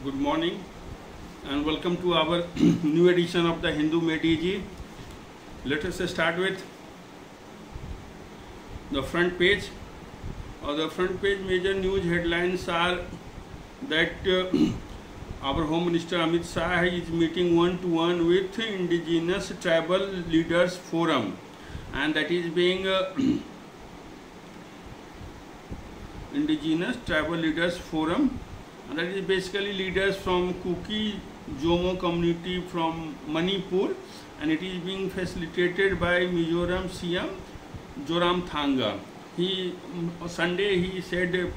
Good morning and welcome to our new edition of the Hindu Mediji. Let us start with the front page. The front page major news headlines are that our Home Minister Amit Shah is meeting one-to-one with Indigenous Tribal Leaders Forum, and that is being Indigenous Tribal Leaders Forum, and that is basically leaders from Kuki Jomo community from Manipur, and it is being facilitated by Mizoram CM Joram Thanga. Sunday he said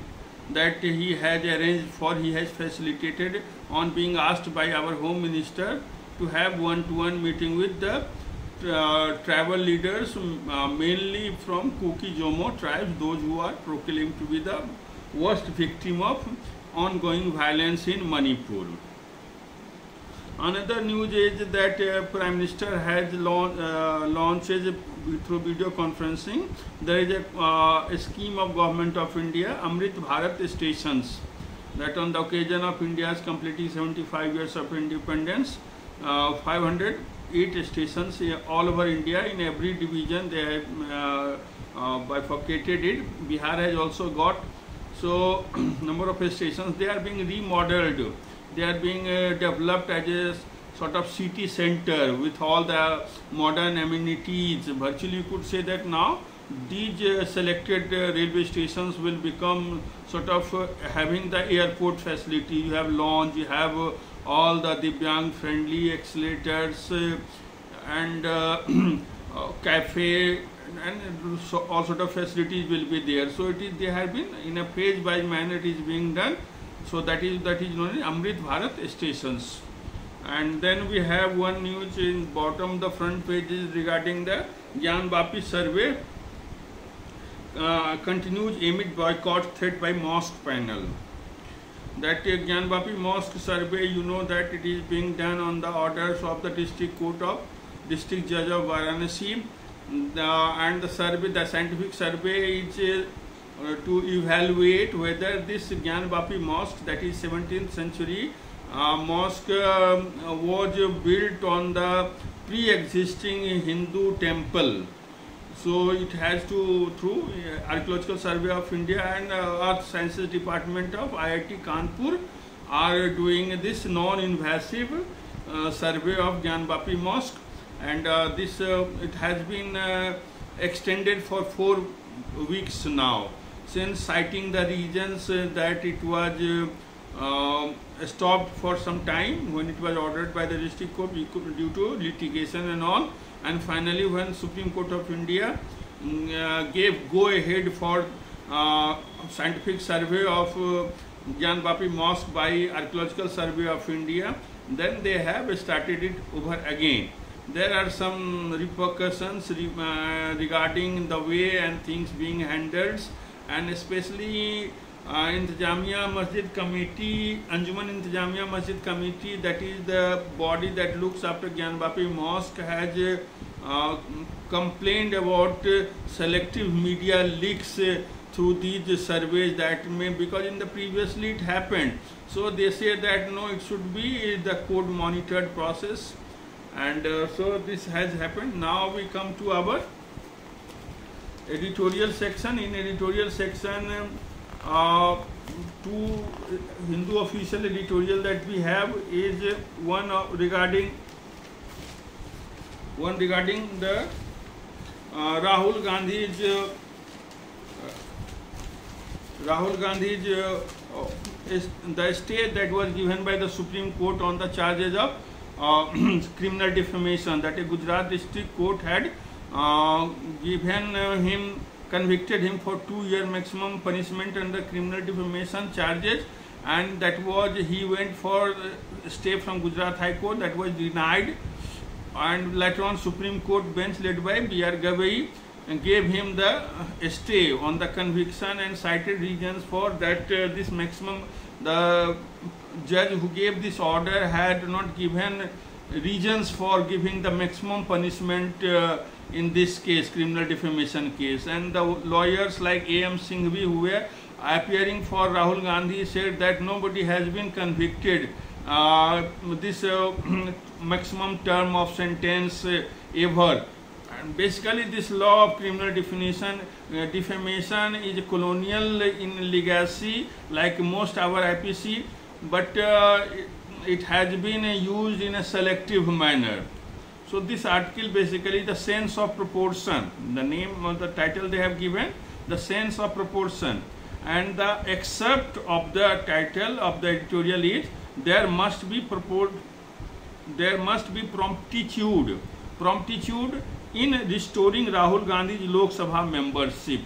that he has facilitated on being asked by our Home Minister to have one-to-one meeting with the tribal leaders, mainly from Kuki Jomo tribes, those who are proclaimed to be the worst victim of ongoing violence in Manipur. Another news is that Prime Minister has launched through video conferencing. There is a scheme of Government of India, Amrit Bharat stations, that on the occasion of India's completing 75 years of independence, 508 stations all over India, in every division they have bifurcated it. Bihar has also got so number of stations. They are being remodeled. They are being developed as a sort of city center with all the modern amenities. Virtually you could say that now these selected railway stations will become sort of having the airport facility. You have lounge, you have all the Divyang friendly accelerators and cafe, and so all sort of facilities will be there. So they have been in a phase by manner it is being done. So that is known as Amrit Bharat stations. And then we have one news in bottom the front page is regarding the Gyan Vapi survey. Continues amid boycott threat by mosque panel. That Gyan Vapi mosque survey, you know that it is being done on the orders of the district judge of Varanasi. And the survey, the scientific survey is to evaluate whether this Gyan Vapi mosque, that is 17th century mosque, was built on the pre-existing Hindu temple. So it has to, through Archaeological Survey of India and Earth Sciences Department of IIT Kanpur are doing this non-invasive survey of Gyan Vapi mosque, and this it has been extended for 4 weeks now, since citing the reasons that it was stopped for some time when it was ordered by the district court due to litigation and all, and finally when Supreme Court of India gave go ahead for scientific survey of Gyan Vapi mosque by Archaeological Survey of India, then they have started it over again. There are some repercussions regarding the way and things being handled, and especially Intijamiya Masjid Committee, Anjuman Intijamiya Masjid Committee, that is the body that looks after Gyan Vapi mosque, has complained about selective media leaks through these surveys that may, because in the previously it happened. So they say that no, it should be the code monitored process, and so this has happened. Now we come to our editorial section. In editorial section, two Hindu official editorial that we have is one regarding the Rahul Gandhi's the stay that was given by the Supreme Court on the charges of criminal defamation, that a Gujarat district court had convicted him for 2-year maximum punishment under criminal defamation charges, and that was, he went for stay from Gujarat High Court, that was denied, and later on Supreme Court bench led by B.R. Gavai gave him the stay on the conviction and cited reasons for that. This maximum, the judge who gave this order had not given reasons for giving the maximum punishment in this case, criminal defamation case, and the lawyers like A.M. Singhvi, who were appearing for Rahul Gandhi, said that nobody has been convicted this maximum term of sentence ever. And basically, this law of criminal defamation is colonial in legacy, like most our IPC, but it has been used in a selective manner. So this article basically the sense of proportion, the name of the title they have given, the sense of proportion, and the excerpt of the title of the editorial is there must be promptitude in restoring Rahul Gandhi's Lok Sabha membership.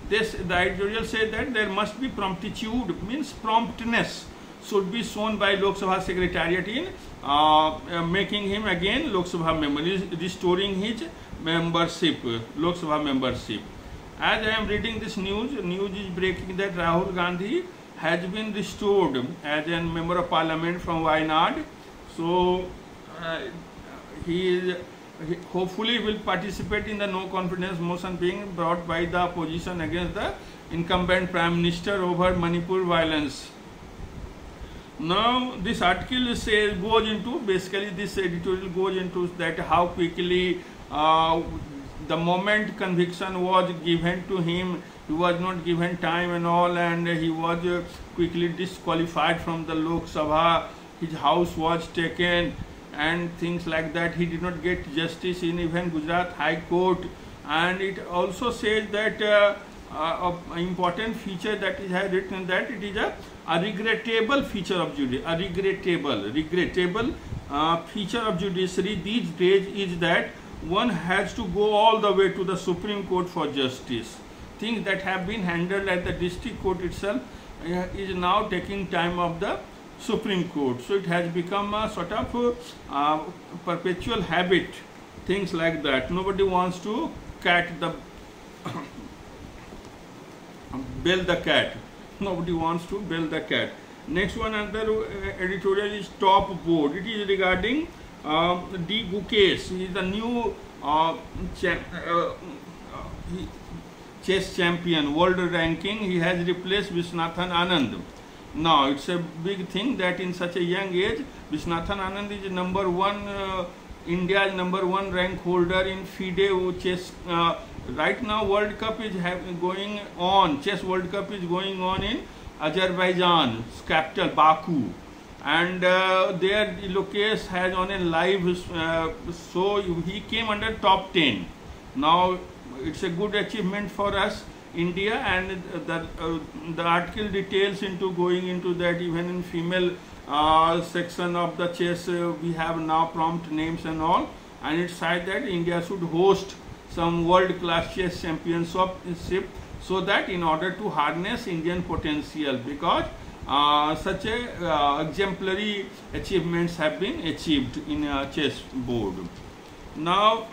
The editorial says that there must be promptitude, means promptness should be shown by Lok Sabha Secretariat in making him again Lok Sabha member, restoring his membership, Lok Sabha membership. As I am reading this news is breaking that Rahul Gandhi has been restored as a member of parliament from Wayanad. So he hopefully will participate in the no confidence motion being brought by the opposition against the incumbent Prime Minister over Manipur violence. Now this article goes into, basically this editorial goes into that how quickly the moment conviction was given to him, he was not given time and all, and he was quickly disqualified from the Lok Sabha, his house was taken and things like that. He did not get justice in even Gujarat High Court, and it also says that an important feature that it has written that it is a regrettable feature of judiciary, regrettable feature of judiciary these days is that one has to go all the way to the Supreme Court for justice. Things that have been handled at the district court itself is now taking time of the Supreme Court. So it has become a sort of perpetual habit, things like that. Nobody wants to bail the cat. Nobody wants to bail the cat. Next one under editorial is top board. It is regarding D. Gukesh. He is the new chess champion, world ranking. He has replaced Viswanathan Anand. Now it's a big thing that in such a young age, Viswanathan Anand is number one, India's number one rank holder in FIDE chess. Right now World Cup is going on, chess World Cup is going on in Azerbaijan, capital Baku, and there Gukesh has on a live so he came under top 10. Now it's a good achievement for us India, and the article details into going into that even in female section of the chess we have now prompt names and all, and it said that India should host some world class chess championship, so that in order to harness Indian potential, because such a exemplary achievements have been achieved in a chess board. Now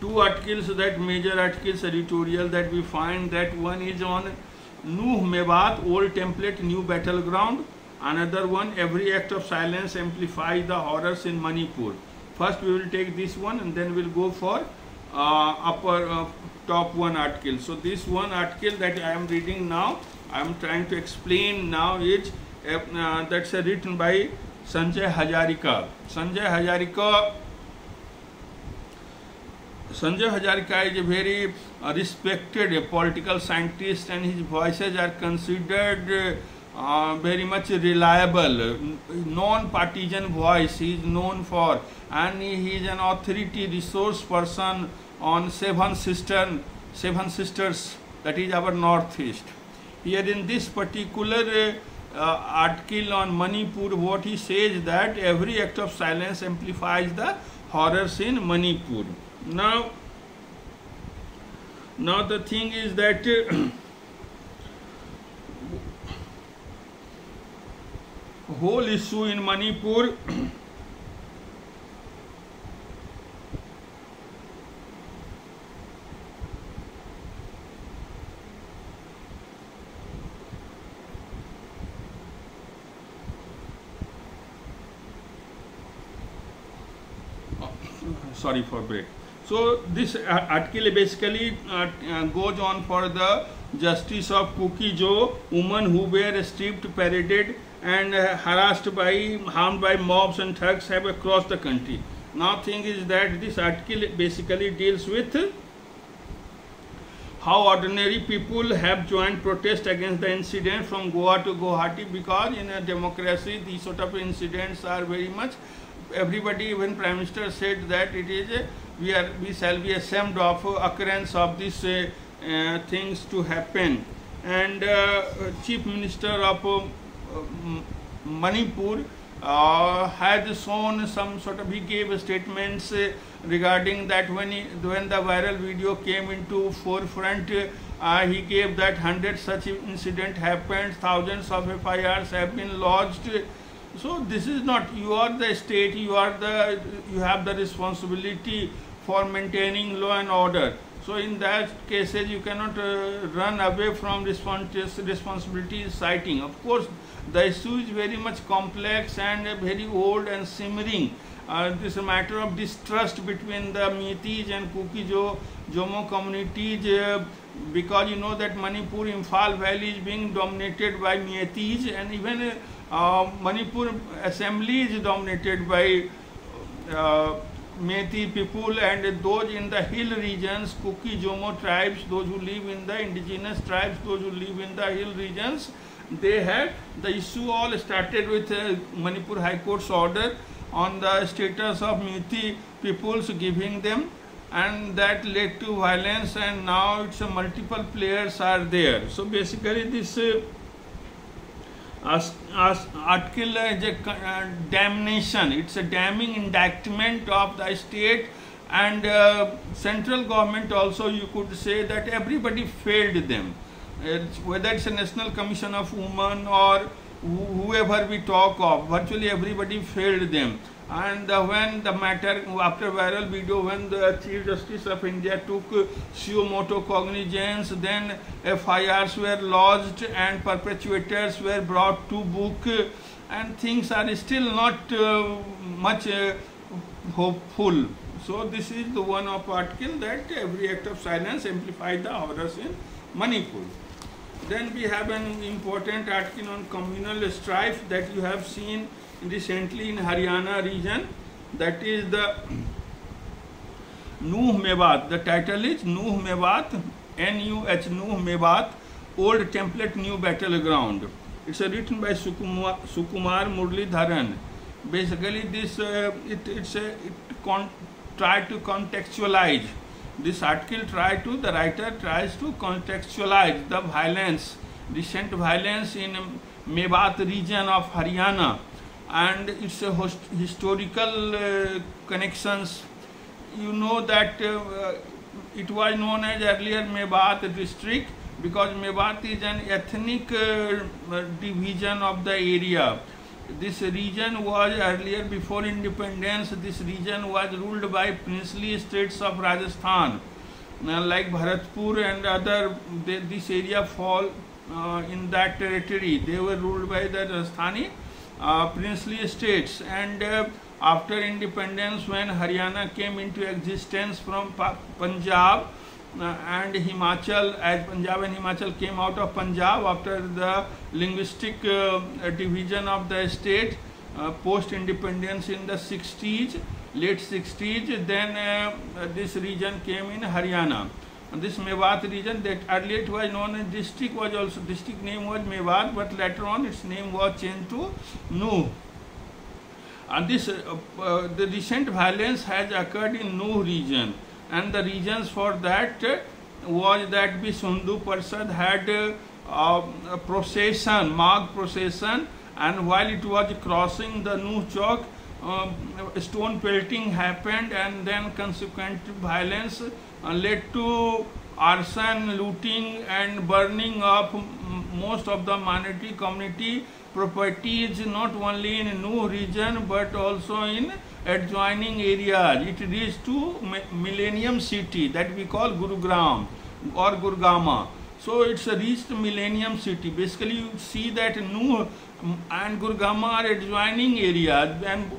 two articles, that major articles editorial that we find, that one is on Nuh Mewat, old template, new battleground. Another one, every act of silence amplifies the horrors in Manipur. First we will take this one and then we'll go for top one article. So this one article that I am reading now, I am trying to explain now, is that's written by Sanjay Hazarika. Sanjay Hazarika is a very respected political scientist, and his voices are considered very much reliable, non-partisan voice he is known for, and he is an authority resource person on Seven Sisters, that is our northeast. Here in this particular article on Manipur, what he says that every act of silence amplifies the horrors in Manipur. Now the thing is that whole issue in Manipur sorry for break. So this article basically goes on for the justice of Kuki-Jo, women who were stripped, paraded and harassed by, harmed by mobs and thugs have across the country. Now thing is that this article basically deals with how ordinary people have joined protest against the incident from Goa to Guwahati, because in a democracy these sort of incidents are very much, everybody, even Prime Minister said that it is we shall be ashamed of occurrence of these things to happen. And Chief Minister of Manipur had shown some sort of, he gave statements regarding that when the viral video came into forefront, he gave that 100 such incident happened, thousands of FIRs have been lodged. So this is not, you are the state, you have the responsibility for maintaining law and order. So in that cases you cannot run away from responsibility citing. Of course the issue is very much complex and very old and simmering. This is a matter of distrust between the Meiteis and Kuki-Jo communities, because you know that Manipur, Imphal Valley is being dominated by Meiteis, and even Manipur Assembly is dominated by Meitei people, and those in the hill regions, Kuki-Jomo tribes, those who live in the indigenous tribes, those who live in the hill regions, they had the issue all started with Manipur High Court's order on the status of Meitei peoples giving them, and that led to violence, and now it's multiple players are there. So basically this article is a damnation, it's a damning indictment of the state and central government also. You could say that everybody failed them, whether it's a National Commission of Women or whoever we talk of, virtually everybody failed them. And when the matter, after viral video, when the Chief Justice of India took suo motu cognizance, then FIRs were lodged and perpetrators were brought to book, and things are still not much hopeful. So this is the one of article that every act of silence amplified the horrors in Manipur. Then we have an important article on communal strife that you have seen recently in Haryana region, that is the Nuh Mewat. The title is Nuh Mewat, N-U-H, Nuh Mewat, Old Template New Battleground. It's written by Sukumar Muralidharan. Basically this tried to contextualize. This article the writer tries to contextualize the violence, recent violence in Mewat region of Haryana, and its historical connections. You know that it was known as earlier Mewat district, because Mewat is an ethnic division of the area. This region was earlier, before independence, this region was ruled by princely states of Rajasthan, like Bharatpur and other, this area fall in that territory. They were ruled by the Rajasthani princely states, and after independence, when Haryana came into existence from Punjab and Himachal, as Punjab and Himachal came out of Punjab after the linguistic division of the state post independence in the 60s, late 60s, then this region came in Haryana. And this Mewat region, that earlier it was known as district, was also district name was Mewat, but later on its name was changed to Nuh. And this the recent violence has occurred in Nuh region, and the reasons for that was that Bisundhu Parsad had a procession, Magh procession, and while it was crossing the Nuh Chowk, stone pelting happened, and then consequent violence led to arson, looting and burning of most of the minority community properties, not only in Nuh region but also in adjoining areas. It reached to Millennium City, that we call Gurugram or Gurgama. So it's reached Millennium City. Basically you see that Nuh and Gurgama are adjoining areas, and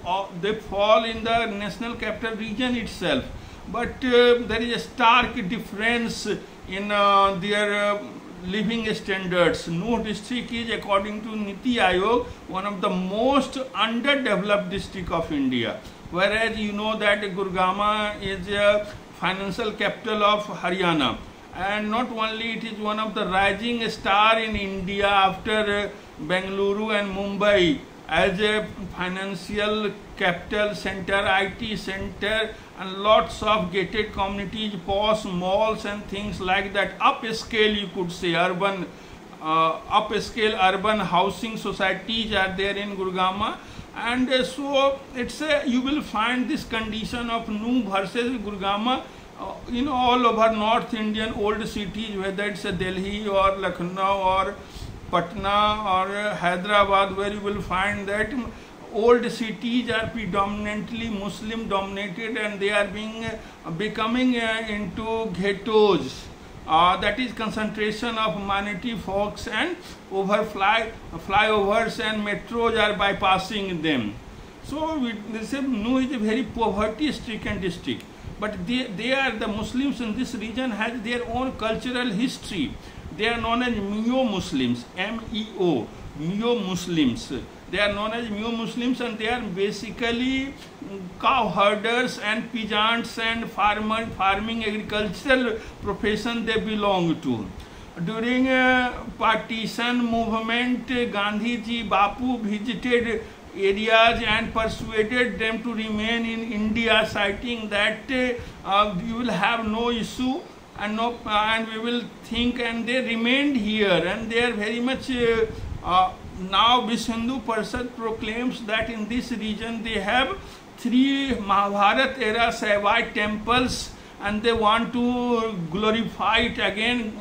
they fall in the national capital region itself. But there is a stark difference in their living standards. Nuh district is, according to Niti Aayog, one of the most underdeveloped district of India. Whereas you know that Gurgaon is a financial capital of Haryana, and not only it is one of the rising star in India after Bengaluru and Mumbai as a financial capital center, IT center, and lots of gated communities, posh malls and things like that. Upscale, you could say, upscale urban housing societies are there in Gurgaon. And so it's you will find this condition of Nuh versus Gurgaon in all over North Indian old cities, whether it's Delhi or Lucknow or Patna or Hyderabad, where you will find that old cities are predominantly Muslim dominated, and they are becoming into ghettos. That is concentration of minority folks, and flyovers and metros are bypassing them. So this Nuh is a very poverty-stricken district. But they are, the Muslims in this region has their own cultural history. They are known as Meo Muslims, M-E-O, Meo Muslims. They are known as Meo Muslims, and they are basically cow herders and peasants and farming agricultural profession they belong to. During partition movement, Gandhiji, Bapu visited areas and persuaded them to remain in India, citing that we will have no issue and we will think, and they remained here, and they are very much now Vish Hindu Parishad proclaims that in this region they have 3 Mahabharat era Saivite temples, and they want to glorify it again.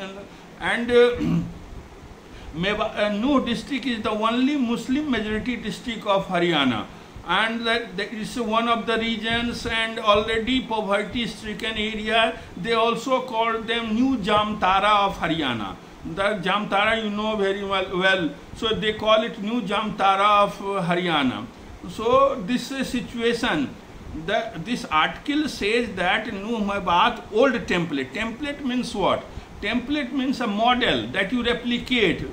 And Nuh district is the only Muslim majority district of Haryana, and that is one of the regions and already poverty stricken area. They also call them New Jamtara of Haryana. The Jamtara you know very well, so they call it New Jamtara of Haryana. So this situation, this article says that Nuh Mebat old template. Template means what? Template means a model that you replicate.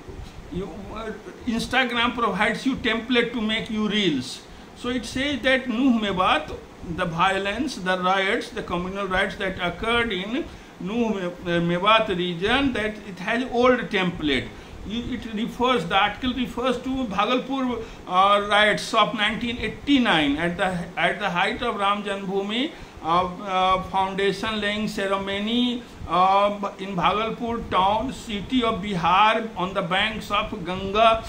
Instagram provides you template to make you reels. So it says that Nuh Mebat, the violence, the riots, the communal riots that occurred in Nuh Mebat region, that it has old template. The article refers to Bhagalpur riots of 1989 at the height of Ram Janmabhoomi foundation laying ceremony in Bhagalpur town, city of Bihar, on the banks of Ganga.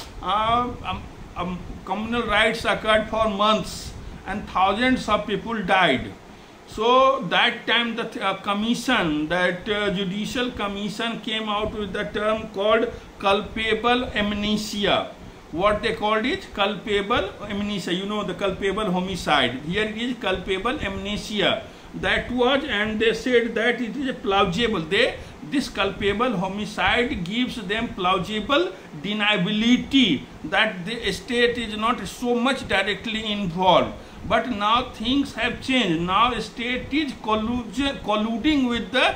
Communal riots occurred for months, and thousands of people died. So that time the commission, that judicial commission, came out with the term called culpable amnesia. What they called it? Culpable amnesia. You know, the culpable homicide. Here it is culpable amnesia. That was, and they said that it is a plausible. This culpable homicide gives them plausible deniability that the state is not so much directly involved. But now things have changed. Now state is colluding with the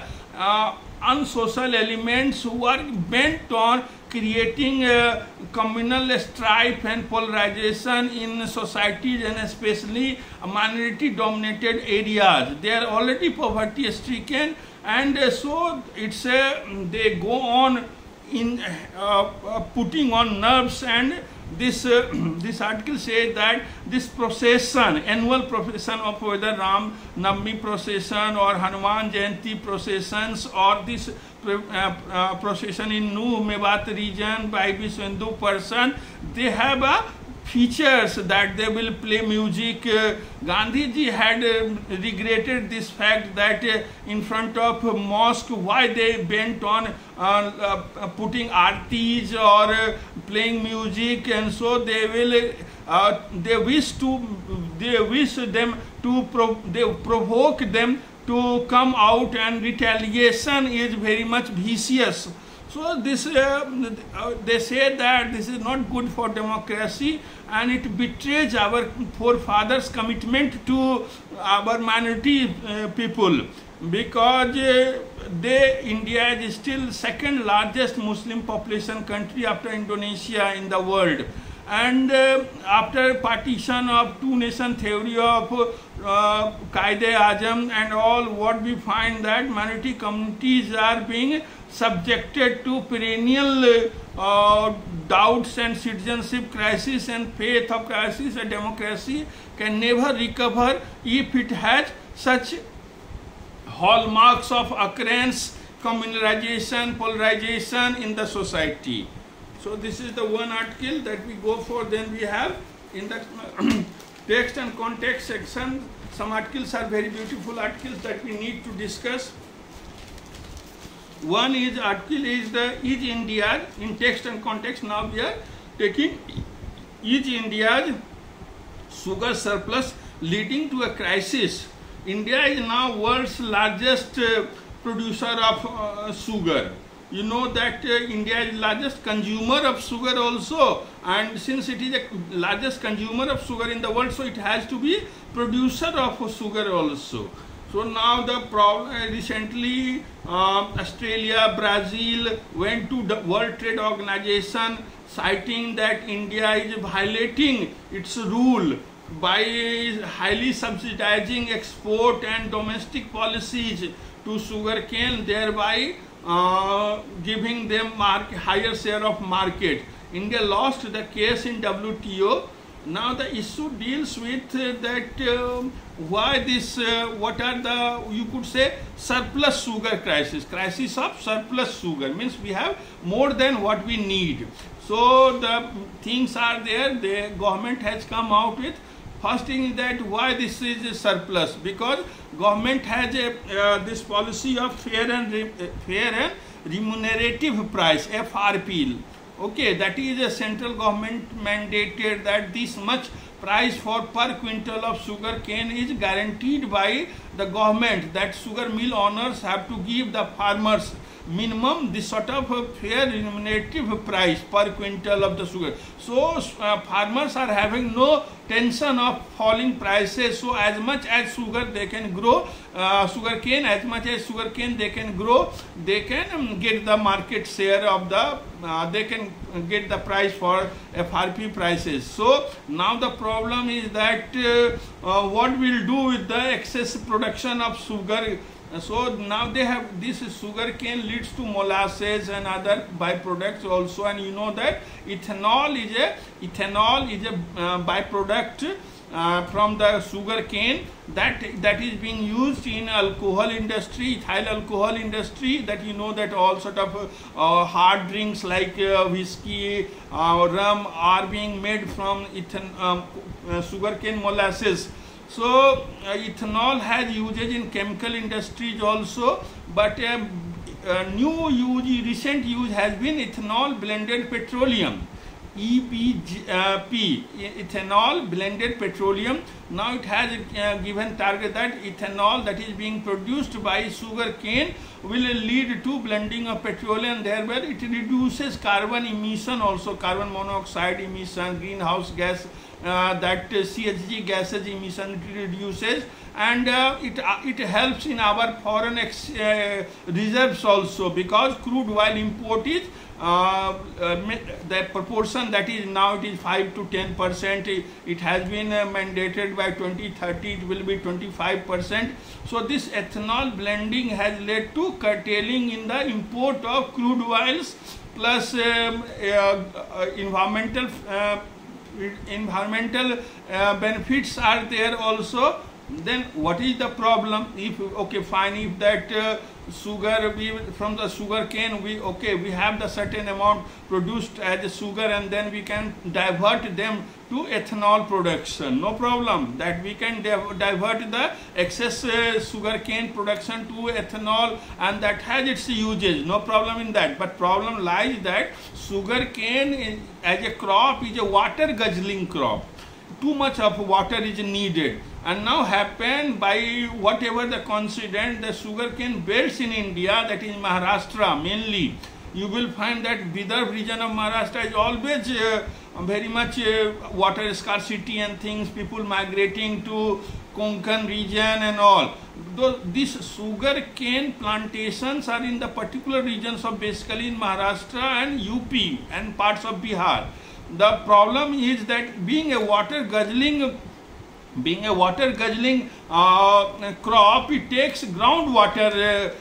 unsocial elements who are bent on creating communal strife and polarization in societies, and especially minority dominated areas. They are already poverty stricken, and so it's they go on in putting on nerves. And this article says that this procession, annual procession of whether Ram Navami procession or Hanuman Jayanti processions, or this procession in Nuh Mebat region by Vish Hindu Parishad, they have features that they will play music. Gandhiji had regretted this fact that in front of mosque, why they bent on putting artis or playing music, and so they will they provoke them to come out, and retaliation is very much vicious. So this they say that this is not good for democracy, and it betrays our forefathers' commitment to our minority people. because India is still second largest Muslim population country after Indonesia in the world. And after partition of two-nation theory of Qaeda-e-Azam and all, what we find that minority communities are being subjected to perennial doubts and citizenship crisis and faith of crisis. A democracy can never recover if it has such hallmarks of occurrence, communalization, polarization in the society. So this is the one article that we go for. Then we have in the text and context section, some articles are very beautiful articles that we need to discuss. One is article is India in text and context. Now we are taking is India's sugar surplus leading to a crisis. India is now world's largest producer of sugar. You know that India is largest consumer of sugar also, and since it is the largest consumer of sugar in the world, so it has to be producer of sugar also. So now the problem, recently Australia, Brazil went to the World Trade Organization citing that India is violating its rule by highly subsidizing export and domestic policies to sugarcane, thereby giving them higher share of market. India lost the case in WTO. Now the issue deals with that why this, what are the, you could say, surplus sugar crisis. Crisis of surplus sugar means we have more than what we need. So the things are there, the government has come out with. First thing is that why this is a surplus, because government has a this policy of fair and remunerative price, FRP. Okay, that is a central government mandated that this much price for per quintal of sugar cane is guaranteed by the government, that sugar mill owners have to give the farmers minimum this sort of a fair remunerative price per quintal of the sugar. So farmers are having no tension of falling prices. So as much as sugar they can grow, sugar cane, as much as sugar cane they can grow, they can get the market share of the, they can get the price for FRP prices. So now the problem is that what we'll do with the excess production of sugar. So now they have this sugar cane leads to molasses and other byproducts also, and you know that ethanol is a byproduct from the sugar cane that is being used in alcohol industry, ethyl alcohol industry, that you know that all sort of hard drinks like whiskey, rum are being made from sugar cane molasses. So ethanol has usage in chemical industries also, but new use, recent use has been ethanol blended petroleum, EBP, ethanol blended petroleum. Now it has given target that ethanol that is being produced by sugar cane will lead to blending of petroleum, thereby it reduces carbon emission also, carbon monoxide emission, greenhouse gas, that CHG gases emission it reduces, and it helps in our foreign reserves also, because crude oil import is the proportion that is now it is 5 to 10%. It has been mandated by 2030 it will be 25%. So this ethanol blending has led to curtailing in the import of crude oils, plus environmental benefits are there also. Then what is the problem? If okay, fine, if that sugar from the sugar cane we have the certain amount produced as sugar, and then we can divert them to ethanol production, no problem, that we can divert the excess sugar cane production to ethanol, and that has its usage, no problem in that. But problem lies that sugar cane as a crop is a water guzzling crop. Too much of water is needed, and now happened by whatever the coincidence, the sugarcane belts in India, that is Maharashtra mainly, you will find that Vidarbha region of Maharashtra is always very much water scarcity and things, people migrating to Konkan region and all. These sugar cane plantations are in the particular regions of basically in Maharashtra and UP and parts of Bihar. The problem is that being a water guzzling crop, it takes groundwater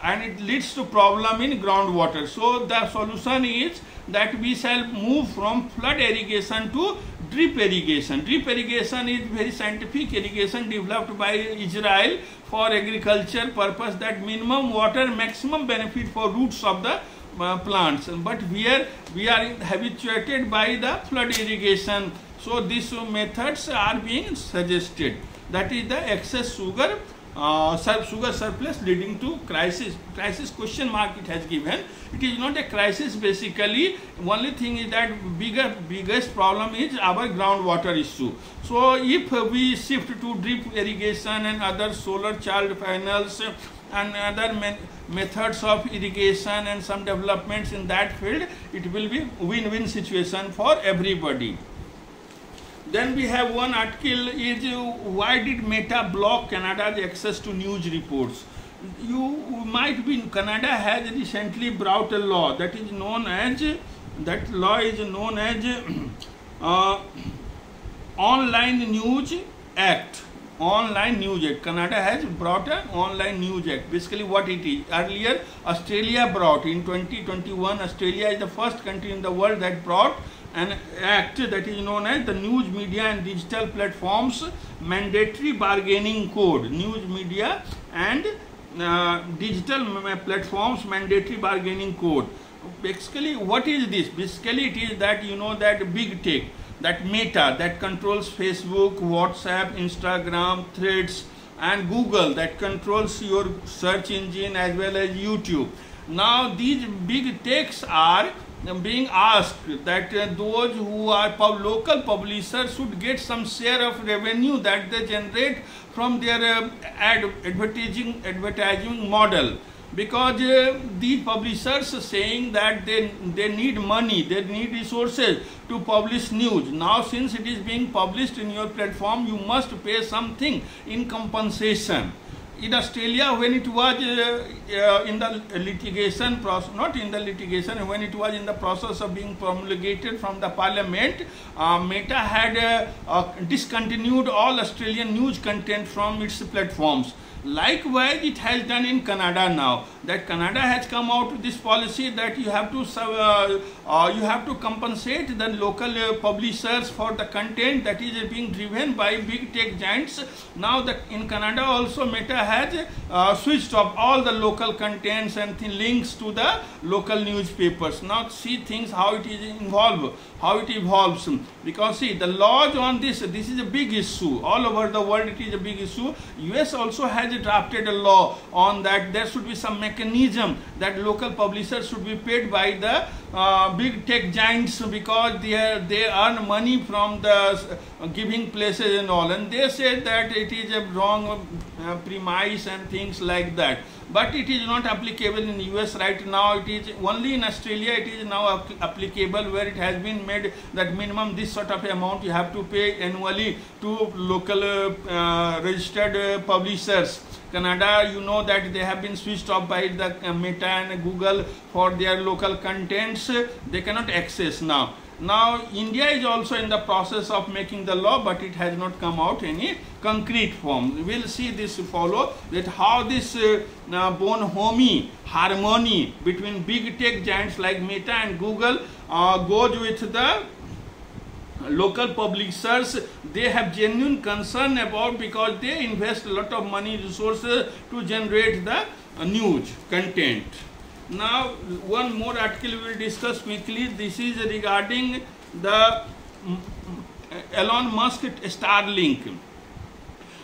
and it leads to problem in groundwater. So the solution is that we shall move from flood irrigation to drip irrigation. Drip irrigation is very scientific irrigation developed by Israel for agriculture purpose, that minimum water, maximum benefit for roots of the plants. But here we are habituated by the flood irrigation. So these methods are being suggested. That is the excess sugar, sugar surplus leading to crisis. Crisis question mark it has given. It is not a crisis basically. Only thing is that biggest problem is our groundwater issue. So if we shift to drip irrigation and other solar charged panels and other methods of irrigation and some developments in that field, it will be win-win situation for everybody. Then we have one article is why did Meta block Canada's access to news reports? You might be, Canada has recently brought a law that is known as, Online News Act. Online News Act. Canada has brought an Online News Act. Basically what it is. Earlier Australia brought in 2021. Australia is the first country in the world that brought an act that is known as the News Media and Digital Platforms Mandatory Bargaining Code. News Media and Digital Platforms Mandatory Bargaining Code. Basically what is this? Basically it is that that big tech, that Meta that controls Facebook, WhatsApp, Instagram, Threads and Google that controls your search engine as well as YouTube. Now these big techs are being asked that those who are local publishers should get some share of revenue that they generate from their advertising model, because these publishers are saying that they need money, they need resources to publish news. Now since it is being published in your platform, you must pay something in compensation. In Australia, when it was in the litigation process, not in the litigation, when it was in the process of being promulgated from the parliament, Meta had discontinued all Australian news content from its platforms. Likewise, it has done in Canada now. That Canada has come out with this policy that you have to compensate the local publishers for the content that is being driven by big tech giants. Now in Canada also Meta has switched off all the local contents and links to the local newspapers. Now see things how it is involved, how it evolves. Because see the laws on this is a big issue. All over the world it is a big issue. US also has drafted a law on that. There should be some mechanism that local publishers should be paid by the big tech giants, because they earn money from the giving places and all, and they say that it is a wrong premise and things like that. But it is not applicable in US right now. It is only in Australia it is now applicable, where it has been made that minimum this sort of amount you have to pay annually to local registered publishers. Canada, you know that they have been switched off by the Meta and Google for their local contents. They cannot access now. Now India is also in the process of making the law, but it has not come out any concrete form. We will see this follow, that how this bonhomie harmony between big tech giants like Meta and Google goes with the local publishers. They have genuine concern about, because they invest a lot of money resources to generate the news content. Now one more article we will discuss quickly. This is regarding the Elon Musk Starlink.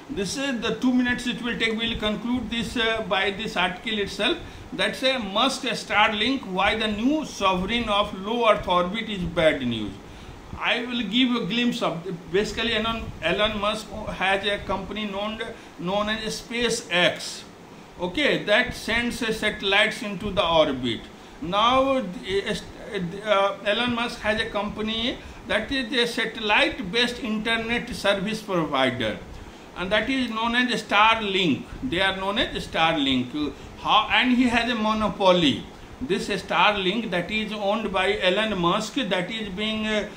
This is the 2 minutes it will take. We will conclude this by this article itself. That's a Musk Starlink, why the new sovereign of low Earth orbit is bad news. I will give a glimpse of basically Elon Musk has a company known as SpaceX. Okay, that sends satellites into the orbit. Now Elon Musk has a company that is a satellite based internet service provider. and that is known as Starlink. They are known as Starlink. And he has a monopoly. This Starlink that is owned by Elon Musk, that is being, you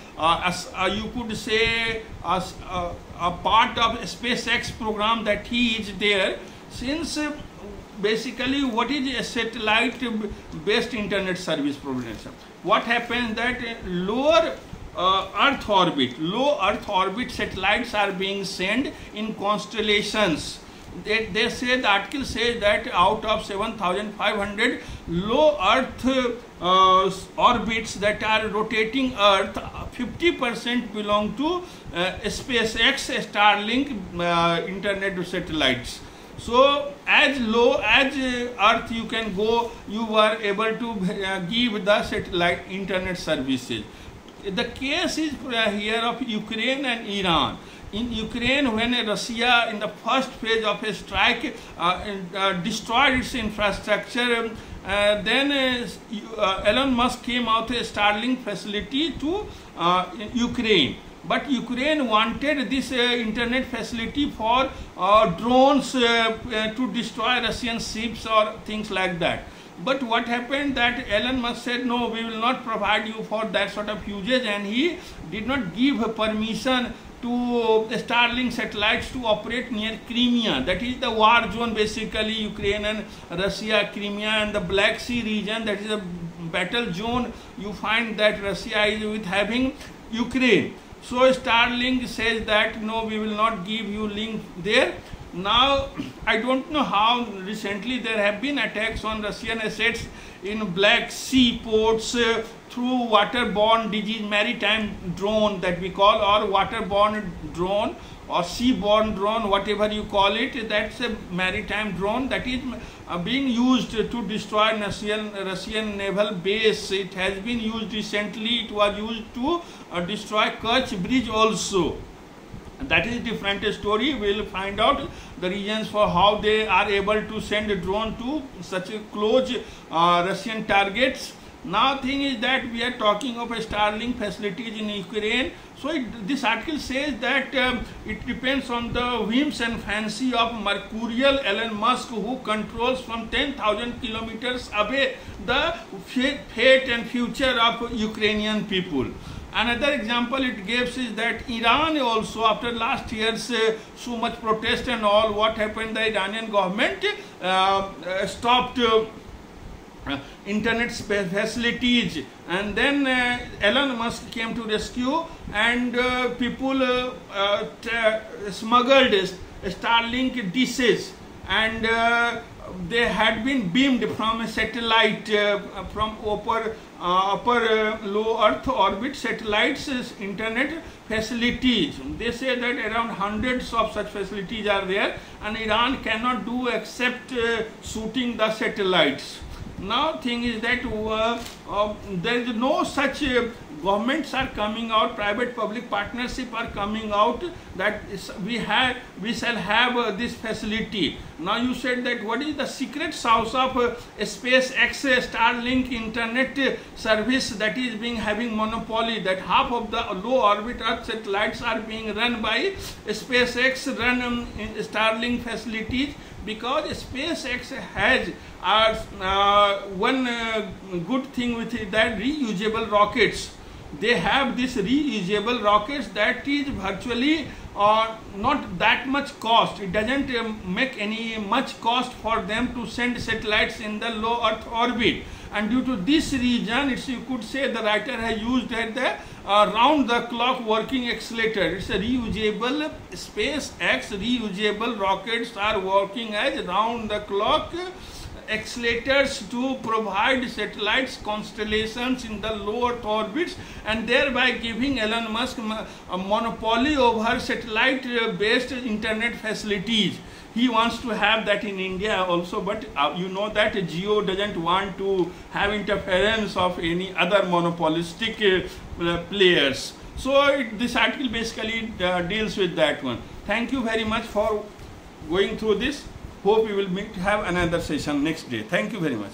could say, a part of SpaceX program that he is there. Since basically what is a satellite based internet service provider? What happens that lower Earth orbit satellites are being sent in constellations. They say, the article says that out of 7,500 low Earth orbits that are rotating Earth, 50% belong to SpaceX Starlink internet satellites. So as low as Earth you can go, you are able to give the satellite internet services. The case is here of Ukraine and Iran. In Ukraine, when Russia in the first phase of a strike destroyed its infrastructure, then Elon Musk came out with a Starlink facility to Ukraine. But Ukraine wanted this internet facility for drones to destroy Russian ships or things like that. But what happened that Elon Musk said, no, we will not provide you for that sort of usage, and he did not give permission to Starlink satellites to operate near Crimea. That is the war zone, basically Ukraine and Russia, Crimea and the Black Sea region, that is a battle zone. You find that Russia is with having Ukraine. So Starlink says that no, we will not give you link there. Now, I don't know how recently there have been attacks on Russian assets in Black Sea ports through waterborne disease, maritime drone that we call, or waterborne drone or seaborne drone, whatever you call it. That's a maritime drone that is being used to destroy Russian naval base. It has been used recently. It was used to destroy Kerch Bridge also. That is a different story. We will find out the reasons for how they are able to send a drone to such a close Russian targets. Now thing is that we are talking of a Starlink facilities in Ukraine. So this article says that it depends on the whims and fancy of mercurial Elon Musk, who controls from 10,000 kilometers away the fate and future of Ukrainian people. Another example it gives is that Iran also, after last year's so much protest and all, what happened, the Iranian government stopped internet facilities, and then Elon Musk came to rescue, and people smuggled Starlink dishes, and they had been beamed from a satellite from upper low Earth orbit satellites internet facilities. They say that around hundreds of such facilities are there, and Iran cannot do except shooting the satellites. Now thing is that there is no such governments are coming out, private public partnership are coming out that we shall have this facility. Now you said that what is the secret sauce of SpaceX Starlink internet service that is being having monopoly, that half of the low orbit Earth satellites are being run by SpaceX, run Starlink facilities, because SpaceX has one good thing with it, that reusable rockets. They have this reusable rockets that is virtually not that much cost. It doesn't make any much cost for them to send satellites in the low Earth orbit. And due to this reason, you could say the writer has used the round the clock working accelerator. It's a reusable SpaceX reusable rockets are working as round the clock accelerators to provide satellites constellations in the low Earth orbits, and thereby giving Elon Musk a monopoly over satellite based internet facilities. He wants to have that in India also, but you know that Jio doesn't want to have interference of any other monopolistic players. So this article basically deals with that one. Thank you very much for going through this. Hope we will have another session next day. Thank you very much.